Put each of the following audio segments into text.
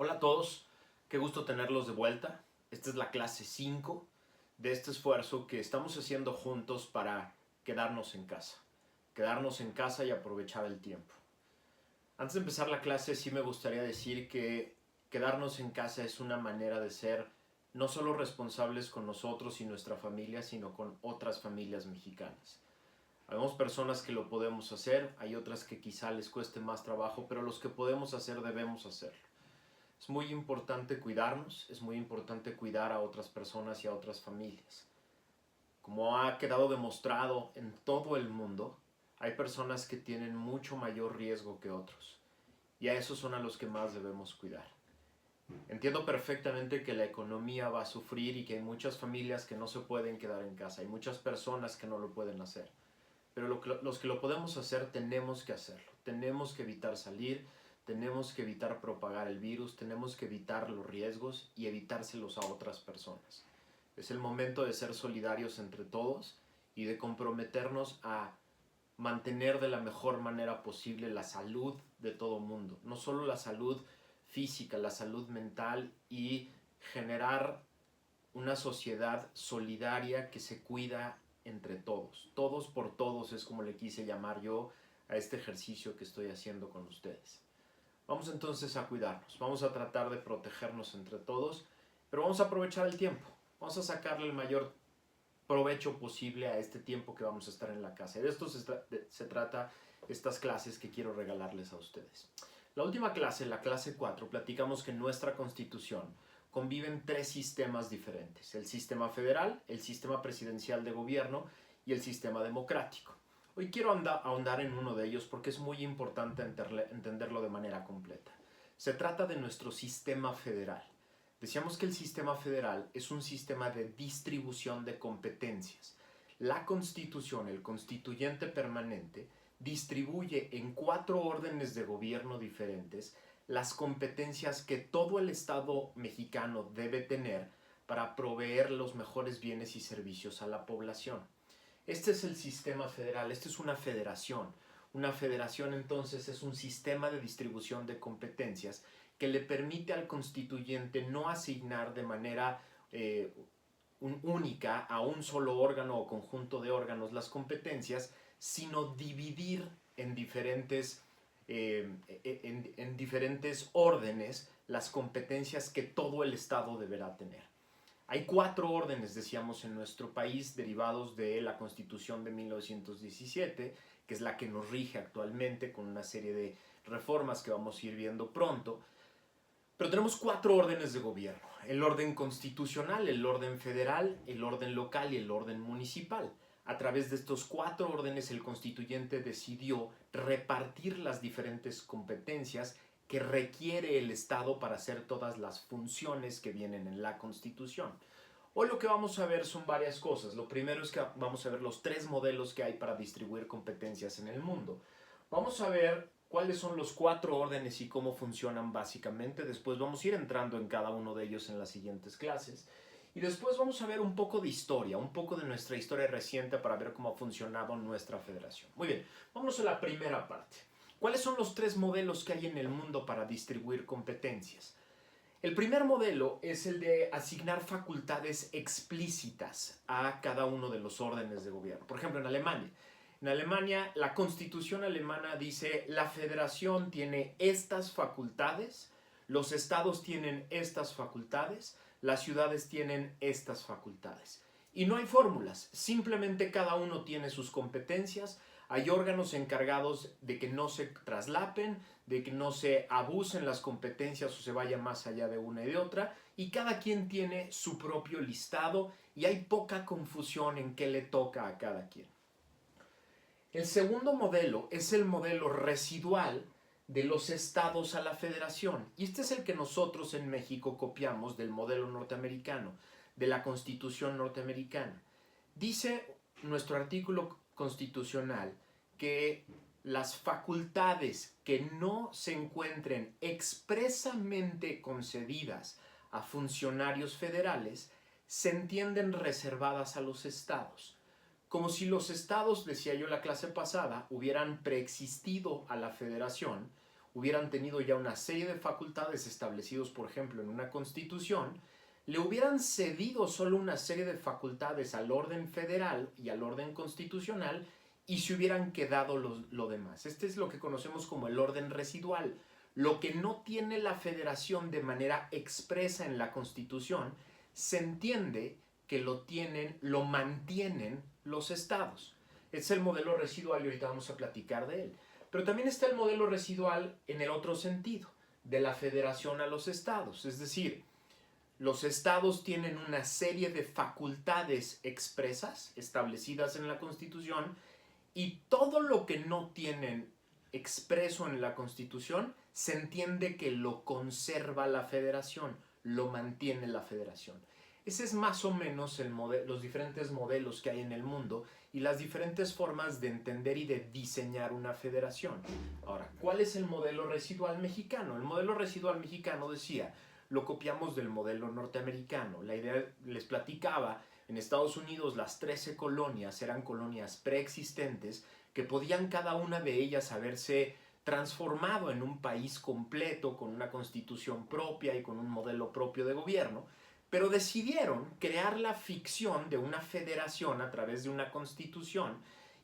Hola a todos, qué gusto tenerlos de vuelta. Esta es la clase 5 de este esfuerzo que estamos haciendo juntos para quedarnos en casa. Quedarnos en casa y aprovechar el tiempo. Antes de empezar la clase sí me gustaría decir que quedarnos en casa es una manera de ser no solo responsables con nosotros y nuestra familia, sino con otras familias mexicanas. Habemos personas que lo podemos hacer, hay otras que quizá les cueste más trabajo, pero los que podemos hacer debemos hacerlo. Es muy importante cuidarnos, es muy importante cuidar a otras personas y a otras familias. Como ha quedado demostrado en todo el mundo, hay personas que tienen mucho mayor riesgo que otros, y a esos son a los que más debemos cuidar. Entiendo perfectamente que la economía va a sufrir y que hay muchas familias que no se pueden quedar en casa, hay muchas personas que no lo pueden hacer, pero los que lo podemos hacer tenemos que hacerlo, tenemos que evitar salir, tenemos que evitar propagar el virus, tenemos que evitar los riesgos y evitárselos a otras personas. Es el momento de ser solidarios entre todos y de comprometernos a mantener de la mejor manera posible la salud de todo el mundo. No solo la salud física, la salud mental, y generar una sociedad solidaria que se cuida entre todos. Todos por todos es como le quise llamar yo a este ejercicio que estoy haciendo con ustedes. Vamos entonces a cuidarnos, vamos a tratar de protegernos entre todos, pero vamos a aprovechar el tiempo, vamos a sacarle el mayor provecho posible a este tiempo que vamos a estar en la casa. Y de esto se trata estas clases que quiero regalarles a ustedes. La última clase, la clase 4, platicamos que en nuestra Constitución conviven tres sistemas diferentes: el sistema federal, el sistema presidencial de gobierno y el sistema democrático. Hoy quiero ahondar en uno de ellos porque es muy importante entenderlo de manera completa. Se trata de nuestro sistema federal. Decíamos que el sistema federal es un sistema de distribución de competencias. La Constitución, el constituyente permanente, distribuye en 4 órdenes de gobierno diferentes las competencias que todo el Estado mexicano debe tener para proveer los mejores bienes y servicios a la población. Este es el sistema federal, esta es una federación. Una federación entonces es un sistema de distribución de competencias que le permite al constituyente no asignar de manera única a un solo órgano o conjunto de órganos las competencias, sino dividir en diferentes órdenes las competencias que todo el Estado deberá tener. Hay 4 órdenes, decíamos, en nuestro país derivados de la Constitución de 1917, que es la que nos rige actualmente con una serie de reformas que vamos a ir viendo pronto. Pero tenemos 4 órdenes de gobierno: el orden constitucional, el orden federal, el orden local y el orden municipal. A través de estos 4 órdenes el constituyente decidió repartir las diferentes competencias que requiere el Estado para hacer todas las funciones que vienen en la Constitución. Hoy lo que vamos a ver son varias cosas. Lo primero es que vamos a ver los 3 modelos que hay para distribuir competencias en el mundo. Vamos a ver cuáles son los 4 órdenes y cómo funcionan básicamente. Después vamos a ir entrando en cada uno de ellos en las siguientes clases. Y después vamos a ver un poco de historia, un poco de nuestra historia reciente para ver cómo ha funcionado nuestra federación. Muy bien, vamos a la primera parte. ¿Cuáles son los 3 modelos que hay en el mundo para distribuir competencias? El primer modelo es el de asignar facultades explícitas a cada uno de los órdenes de gobierno. Por ejemplo, en Alemania. En Alemania, la Constitución alemana dice: la federación tiene estas facultades, los estados tienen estas facultades, las ciudades tienen estas facultades. Y no hay fórmulas, simplemente cada uno tiene sus competencias. Hay órganos encargados de que no se traslapen, de que no se abusen las competencias o se vaya más allá de una y de otra, y cada quien tiene su propio listado y hay poca confusión en qué le toca a cada quien. El segundo modelo es el modelo residual de los estados a la federación, y este es el que nosotros en México copiamos del modelo norteamericano, de la Constitución norteamericana. Dice nuestro artículo constitucional que las facultades que no se encuentren expresamente concedidas a funcionarios federales se entienden reservadas a los estados. Como si los estados, decía yo en la clase pasada, hubieran preexistido a la federación, hubieran tenido ya una serie de facultades establecidos, por ejemplo, en una constitución, le hubieran cedido solo una serie de facultades al orden federal y al orden constitucional y se hubieran quedado lo demás. Este es lo que conocemos como el orden residual. Lo que no tiene la federación de manera expresa en la Constitución, se entiende que lo mantienen los estados. Es el modelo residual y ahorita vamos a platicar de él. Pero también está el modelo residual en el otro sentido, de la federación a los estados. Es decir, los estados tienen una serie de facultades expresas establecidas en la Constitución y todo lo que no tienen expreso en la Constitución se entiende que lo conserva la federación, lo mantiene la federación. Ese es más o menos los diferentes modelos que hay en el mundo y las diferentes formas de entender y de diseñar una federación. Ahora, ¿cuál es el modelo residual mexicano? El modelo residual mexicano decía, lo copiamos del modelo norteamericano. La idea, les platicaba, en Estados Unidos las 13 colonias eran colonias preexistentes que podían cada una de ellas haberse transformado en un país completo con una constitución propia y con un modelo propio de gobierno, pero decidieron crear la ficción de una federación a través de una constitución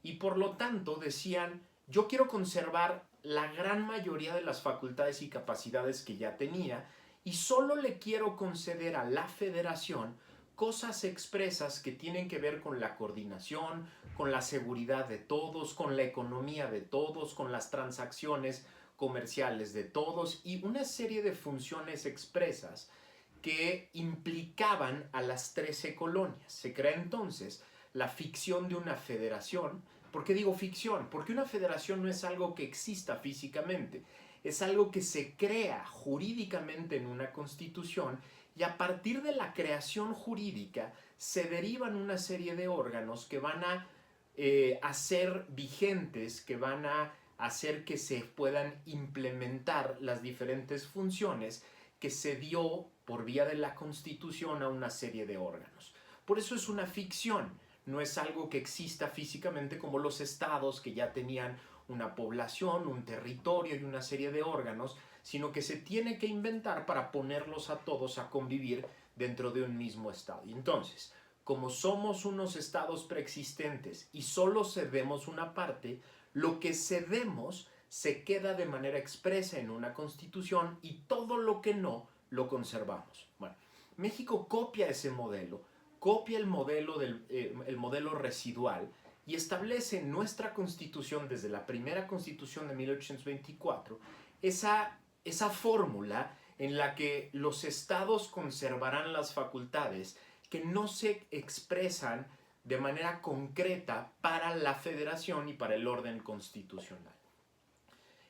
y por lo tanto decían, yo quiero conservar la gran mayoría de las facultades y capacidades que ya tenía y solo le quiero conceder a la federación cosas expresas que tienen que ver con la coordinación, con la seguridad de todos, con la economía de todos, con las transacciones comerciales de todos y una serie de funciones expresas que implicaban a las 13 colonias. Se crea entonces la ficción de una federación. ¿Por qué digo ficción? Porque una federación no es algo que exista físicamente, es algo que se crea jurídicamente en una constitución y a partir de la creación jurídica se derivan una serie de órganos que van a hacer vigentes, que van a hacer que se puedan implementar las diferentes funciones que se dio por vía de la Constitución a una serie de órganos. Por eso es una ficción, no es algo que exista físicamente como los estados que ya tenían una población, un territorio y una serie de órganos, sino que se tiene que inventar para ponerlos a todos a convivir dentro de un mismo estado. Y entonces, como somos unos estados preexistentes y solo cedemos una parte, lo que cedemos se queda de manera expresa en una constitución y todo lo que no lo conservamos. Bueno, México copia ese modelo, copia el modelo residual y establece en nuestra constitución, desde la primera constitución de 1824, esa fórmula en la que los estados conservarán las facultades que no se expresan de manera concreta para la federación y para el orden constitucional.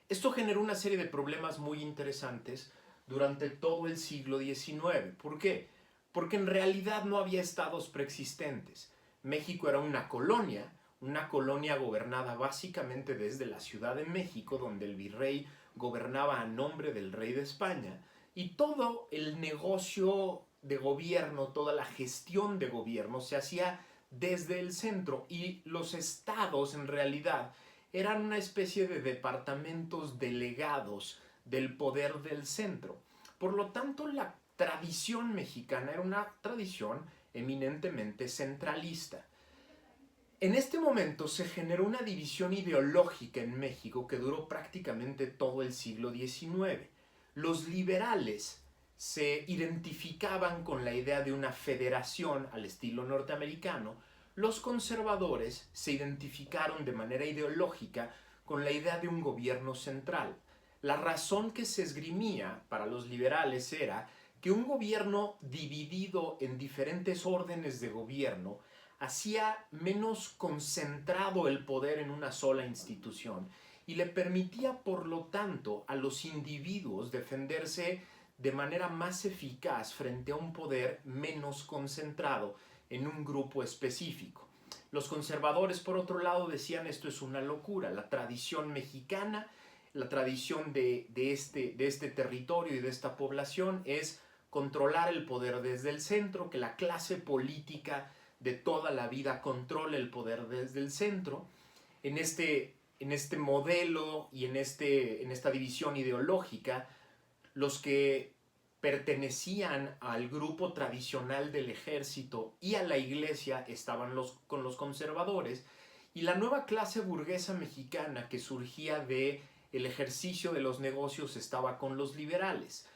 Esto generó una serie de problemas muy interesantes durante todo el siglo XIX. ¿Por qué? Porque en realidad no había estados preexistentes. México era una colonia gobernada básicamente desde la Ciudad de México, donde el virrey gobernaba a nombre del rey de España, y todo el negocio de gobierno, toda la gestión de gobierno se hacía desde el centro, y los estados en realidad eran una especie de departamentos delegados del poder del centro. Por lo tanto, la tradición mexicana era una tradición eminentemente centralista. En este momento se generó una división ideológica en México que duró prácticamente todo el siglo XIX. Los liberales se identificaban con la idea de una federación al estilo norteamericano. Los conservadores se identificaron de manera ideológica con la idea de un gobierno central. La razón que se esgrimía para los liberales era que un gobierno dividido en diferentes órdenes de gobierno hacía menos concentrado el poder en una sola institución y le permitía, por lo tanto, a los individuos defenderse de manera más eficaz frente a un poder menos concentrado en un grupo específico. Los conservadores, por otro lado, decían esto es una locura. La tradición mexicana, la tradición de este territorio y de esta población es controlar el poder desde el centro, que la clase política de toda la vida controle el poder desde el centro. En este en este modelo y en esta división ideológica, los que pertenecían al grupo tradicional del ejército y a la iglesia estaban con los conservadores, y la nueva clase burguesa mexicana que surgía de el ejercicio de los negocios estaba con los liberales.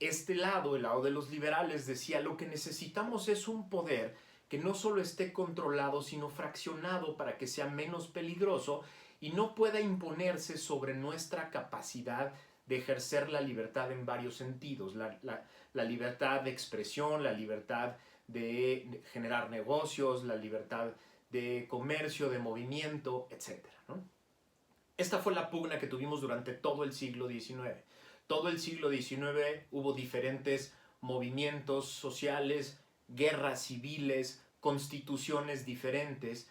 Este lado, el lado de los liberales, decía: lo que necesitamos es un poder que no solo esté controlado, sino fraccionado para que sea menos peligroso y no pueda imponerse sobre nuestra capacidad de ejercer la libertad en varios sentidos: la libertad de expresión, la libertad de generar negocios, la libertad de comercio, de movimiento, etc., ¿no? Esta fue la pugna que tuvimos durante todo el siglo XIX. Todo el siglo XIX hubo diferentes movimientos sociales, guerras civiles, constituciones diferentes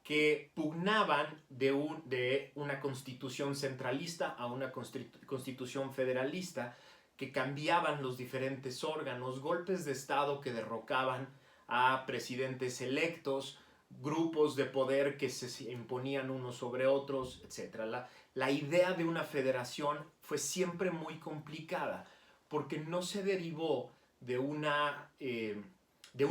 que pugnaban de una constitución centralista a una constitución federalista, que cambiaban los diferentes órganos, golpes de Estado que derrocaban a presidentes electos, grupos de poder que se imponían unos sobre otros, etc. La idea de una federación fue siempre muy complicada porque no se derivó de un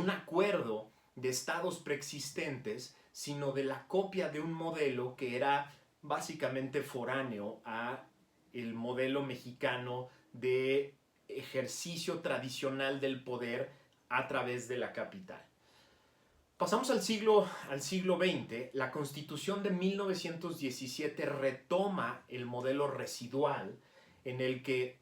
acuerdo de estados preexistentes, sino de la copia de un modelo que era básicamente foráneo a el modelo mexicano de ejercicio tradicional del poder a través de la capital. Pasamos al siglo XX. La Constitución de 1917 retoma el modelo residual, en el que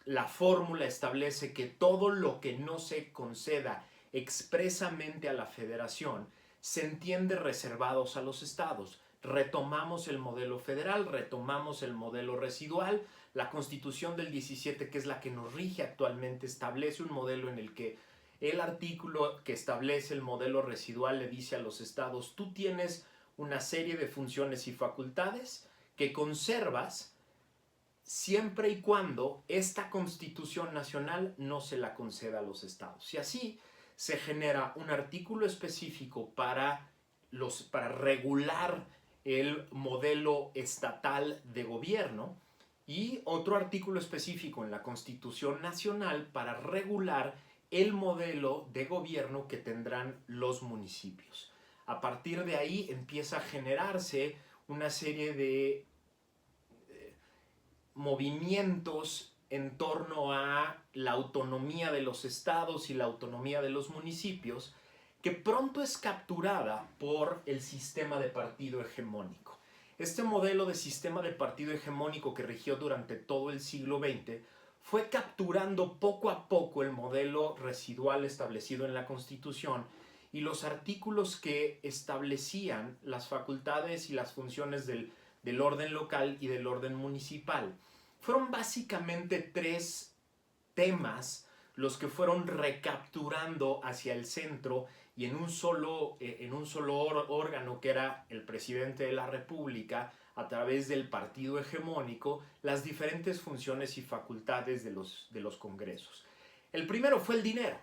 la fórmula establece que todo lo que no se conceda expresamente a la federación se entiende reservados a los estados. Retomamos el modelo federal, retomamos el modelo residual. La Constitución del 17, que es la que nos rige actualmente, establece un modelo en el que el artículo que establece el modelo residual le dice a los estados: tú tienes una serie de funciones y facultades que conservas siempre y cuando esta Constitución Nacional no se la conceda a los estados. Y así se genera un artículo específico para regular el modelo estatal de gobierno, y otro artículo específico en la Constitución Nacional para regular el modelo de gobierno que tendrán los municipios. A partir de ahí empieza a generarse una serie de movimientos en torno a la autonomía de los estados y la autonomía de los municipios, que pronto es capturada por el sistema de partido hegemónico. Este modelo de sistema de partido hegemónico que rigió durante todo el siglo XX fue capturando poco a poco el modelo residual establecido en la Constitución y los artículos que establecían las facultades y las funciones del orden local y del orden municipal. Fueron básicamente tres temas los que fueron recapturando hacia el centro, y en un solo órgano, que era el presidente de la República, a través del partido hegemónico, las diferentes funciones y facultades de los congresos. El primero fue el dinero.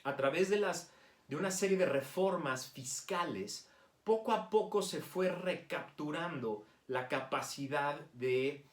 A través de una serie de reformas fiscales, poco a poco se fue recapturando la capacidad de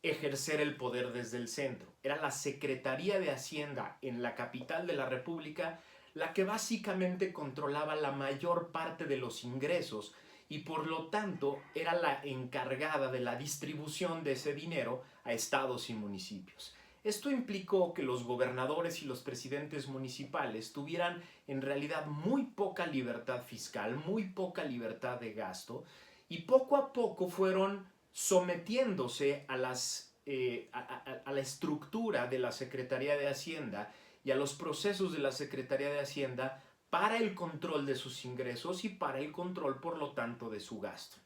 ejercer el poder desde el centro. Era la Secretaría de Hacienda en la capital de la República la que básicamente controlaba la mayor parte de los ingresos, y por lo tanto era la encargada de la distribución de ese dinero a estados y municipios. Esto implicó que los gobernadores y los presidentes municipales tuvieran en realidad muy poca libertad fiscal, muy poca libertad de gasto, y poco a poco fueron sometiéndose a la estructura de la Secretaría de Hacienda y a los procesos de la Secretaría de Hacienda para el control de sus ingresos y para el control, por lo tanto, de su gasto.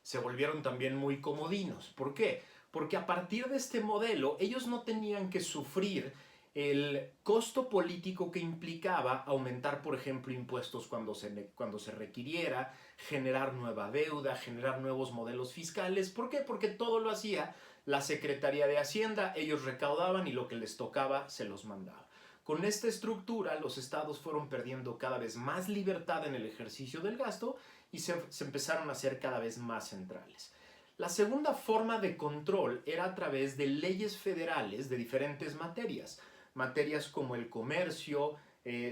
Se volvieron también muy comodinos. ¿Por qué? Porque a partir de este modelo ellos no tenían que sufrir el costo político que implicaba aumentar, por ejemplo, impuestos cuando se requiriera, generar nueva deuda, generar nuevos modelos fiscales. ¿Por qué? Porque todo lo hacía la Secretaría de Hacienda, ellos recaudaban y lo que les tocaba se los mandaba. Con esta estructura, los estados fueron perdiendo cada vez más libertad en el ejercicio del gasto, y se empezaron a hacer cada vez más centrales. La segunda forma de control era a través de leyes federales de diferentes materias. Materias como el comercio,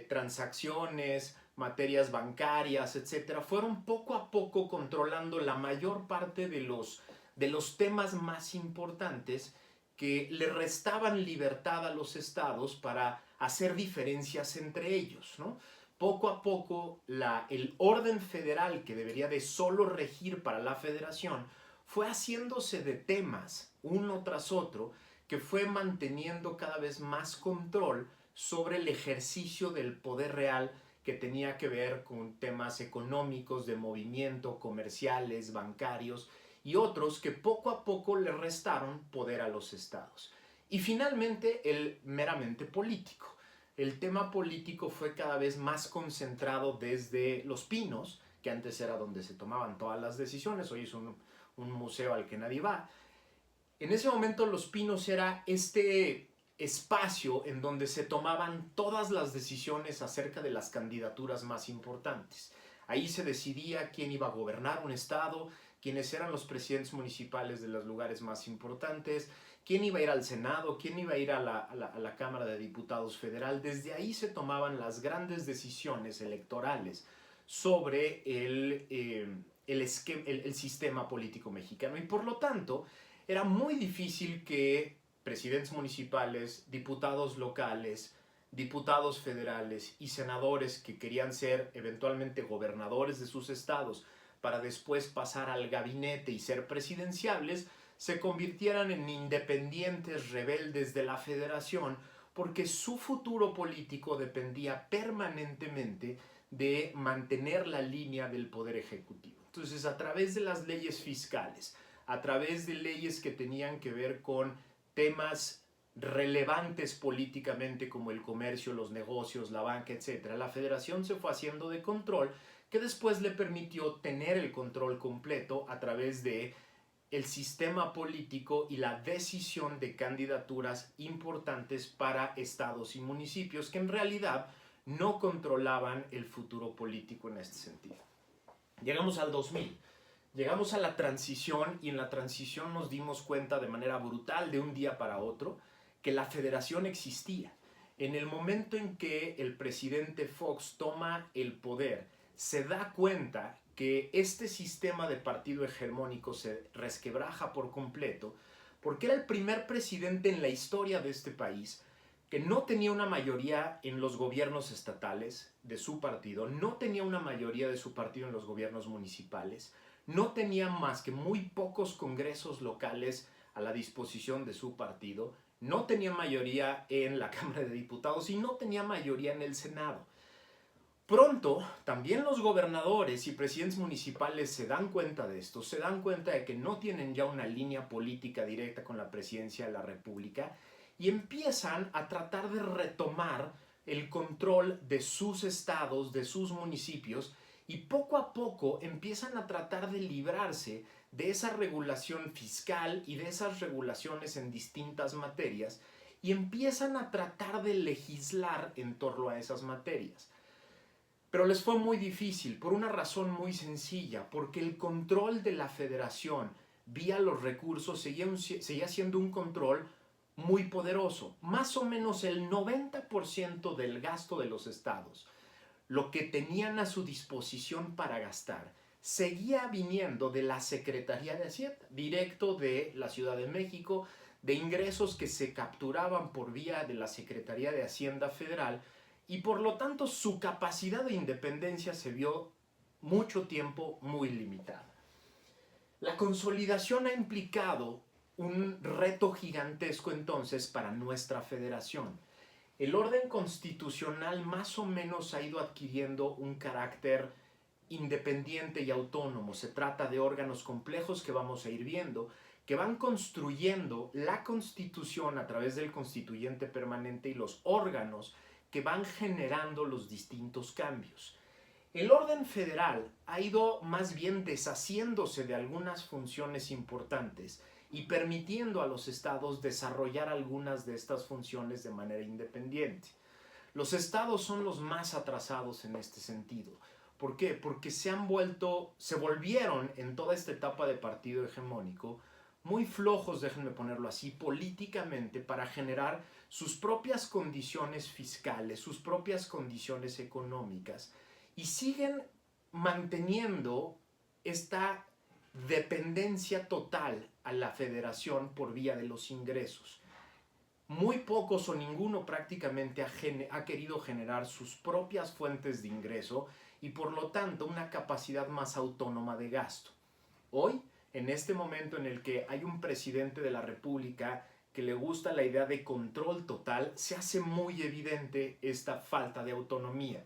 transacciones, materias bancarias, etc. Fueron poco a poco controlando la mayor parte de los temas más importantes que le restaban libertad a los estados para hacer diferencias entre ellos, ¿no? Poco a poco el orden federal, que debería de solo regir para la federación, fue haciéndose de temas uno tras otro que fue manteniendo cada vez más control sobre el ejercicio del poder real, que tenía que ver con temas económicos, de movimiento, comerciales, bancarios y otros que poco a poco le restaron poder a los estados. Y finalmente el meramente político. El tema político fue cada vez más concentrado desde Los Pinos, que antes era donde se tomaban todas las decisiones, hoy es un museo al que nadie va. En ese momento Los Pinos era este espacio en donde se tomaban todas las decisiones acerca de las candidaturas más importantes. Ahí se decidía quién iba a gobernar un estado, quiénes eran los presidentes municipales de los lugares más importantes, quién iba a ir al Senado, quién iba a ir a la Cámara de Diputados Federal. Desde ahí se tomaban las grandes decisiones electorales sobre el sistema político mexicano. Y por lo tanto, era muy difícil que presidentes municipales, diputados locales, diputados federales y senadores que querían ser eventualmente gobernadores de sus estados para después pasar al gabinete y ser presidenciables, se convirtieran en independientes rebeldes de la federación, porque su futuro político dependía permanentemente de mantener la línea del poder ejecutivo. Entonces, a través de las leyes fiscales, a través de leyes que tenían que ver con temas relevantes políticamente como el comercio, los negocios, la banca, etc., la federación se fue haciendo de control, que después le permitió tener el control completo a través de el sistema político y la decisión de candidaturas importantes para estados y municipios que en realidad no controlaban el futuro político en este sentido. Llegamos al 2000, llegamos a la transición, y en la transición nos dimos cuenta de manera brutal de un día para otro que la federación existía. En el momento en que el presidente Fox toma el poder, se da cuenta que este sistema de partido hegemónico se resquebraja por completo, porque era el primer presidente en la historia de este país que no tenía una mayoría en los gobiernos estatales de su partido, no tenía una mayoría de su partido en los gobiernos municipales, no tenía más que muy pocos congresos locales a la disposición de su partido, no tenía mayoría en la Cámara de Diputados y no tenía mayoría en el Senado. Pronto, también los gobernadores y presidentes municipales se dan cuenta de esto, se dan cuenta de que no tienen ya una línea política directa con la presidencia de la República y empiezan a tratar de retomar el control de sus estados, de sus municipios, y poco a poco empiezan a tratar de librarse de esa regulación fiscal y de esas regulaciones en distintas materias, y empiezan a tratar de legislar en torno a esas materias. Pero les fue muy difícil por una razón muy sencilla, porque el control de la federación vía los recursos seguía siendo un control muy poderoso. Más o menos el 90% del gasto de los estados, lo que tenían a su disposición para gastar, seguía viniendo de la Secretaría de Hacienda, directo de la Ciudad de México, de ingresos que se capturaban por vía de la Secretaría de Hacienda Federal, y por lo tanto su capacidad de independencia se vio mucho tiempo muy limitada. La consolidación ha implicado un reto gigantesco entonces para nuestra federación. El orden constitucional más o menos ha ido adquiriendo un carácter independiente y autónomo. Se trata de órganos complejos que vamos a ir viendo, que van construyendo la Constitución a través del constituyente permanente y los órganos que van generando los distintos cambios. El orden federal ha ido más bien deshaciéndose de algunas funciones importantes y permitiendo a los estados desarrollar algunas de estas funciones de manera independiente. Los estados son los más atrasados en este sentido, ¿Por qué? Porque se volvieron en toda esta etapa de partido hegemónico muy flojos, déjenme ponerlo así, políticamente para generar sus propias condiciones fiscales, sus propias condiciones económicas y siguen manteniendo esta dependencia total a la federación por vía de los ingresos. Muy pocos o ninguno prácticamente ha querido generar sus propias fuentes de ingreso y por lo tanto una capacidad más autónoma de gasto. Hoy, en este momento en el que hay un presidente de la República que le gusta la idea de control total, se hace muy evidente esta falta de autonomía.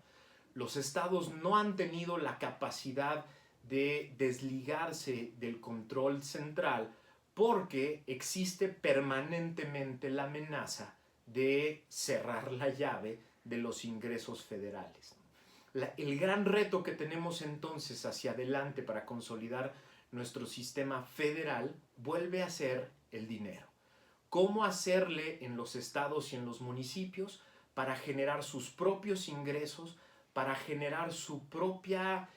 Los estados no han tenido la capacidad de desligarse del control central porque existe permanentemente la amenaza de cerrar la llave de los ingresos federales. El gran reto que tenemos entonces hacia adelante para consolidar nuestro sistema federal vuelve a ser el dinero. ¿Cómo hacerle en los estados y en los municipios para generar sus propios ingresos, para generar su propia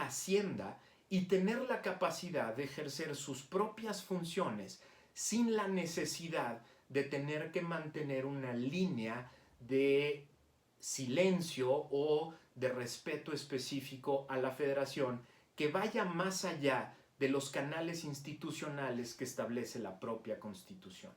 hacienda y tener la capacidad de ejercer sus propias funciones sin la necesidad de tener que mantener una línea de silencio o de respeto específico a la federación que vaya más allá de los canales institucionales que establece la propia Constitución?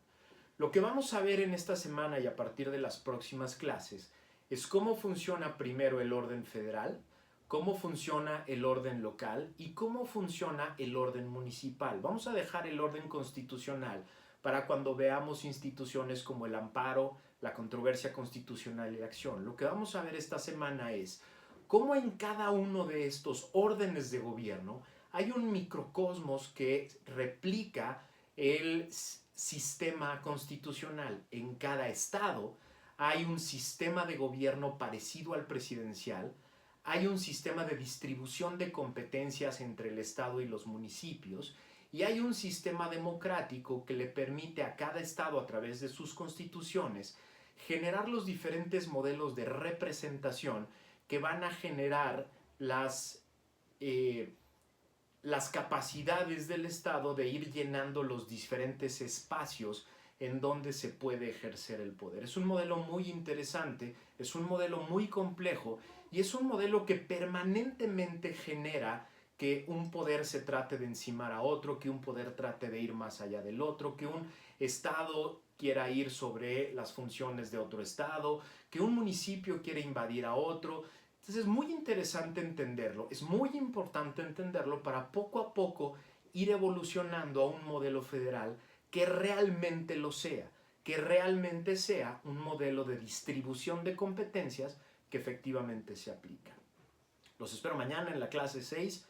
Lo que vamos a ver en esta semana y a partir de las próximas clases es cómo funciona primero el orden federal, cómo funciona el orden local y cómo funciona el orden municipal. Vamos a dejar el orden constitucional para cuando veamos instituciones como el amparo, la controversia constitucional y la acción. Lo que vamos a ver esta semana es cómo en cada uno de estos órdenes de gobierno hay un microcosmos que replica el sistema constitucional. En cada estado hay un sistema de gobierno parecido al presidencial, hay un sistema de distribución de competencias entre el estado y los municipios y hay un sistema democrático que le permite a cada estado a través de sus constituciones generar los diferentes modelos de representación que van a generar las capacidades del Estado de ir llenando los diferentes espacios en donde se puede ejercer el poder. Es un modelo muy interesante, es un modelo muy complejo y es un modelo que permanentemente genera que un poder se trate de encimar a otro, que un poder trate de ir más allá del otro, que un Estado quiera ir sobre las funciones de otro Estado, que un municipio quiera invadir a otro. Entonces es muy interesante entenderlo, es muy importante entenderlo para poco a poco ir evolucionando a un modelo federal que realmente lo sea, que realmente sea un modelo de distribución de competencias que efectivamente se aplica. Los espero mañana en la clase 6.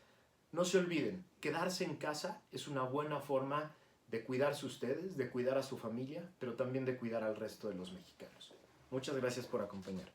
No se olviden, quedarse en casa es una buena forma de cuidarse ustedes, de cuidar a su familia, pero también de cuidar al resto de los mexicanos. Muchas gracias por acompañar.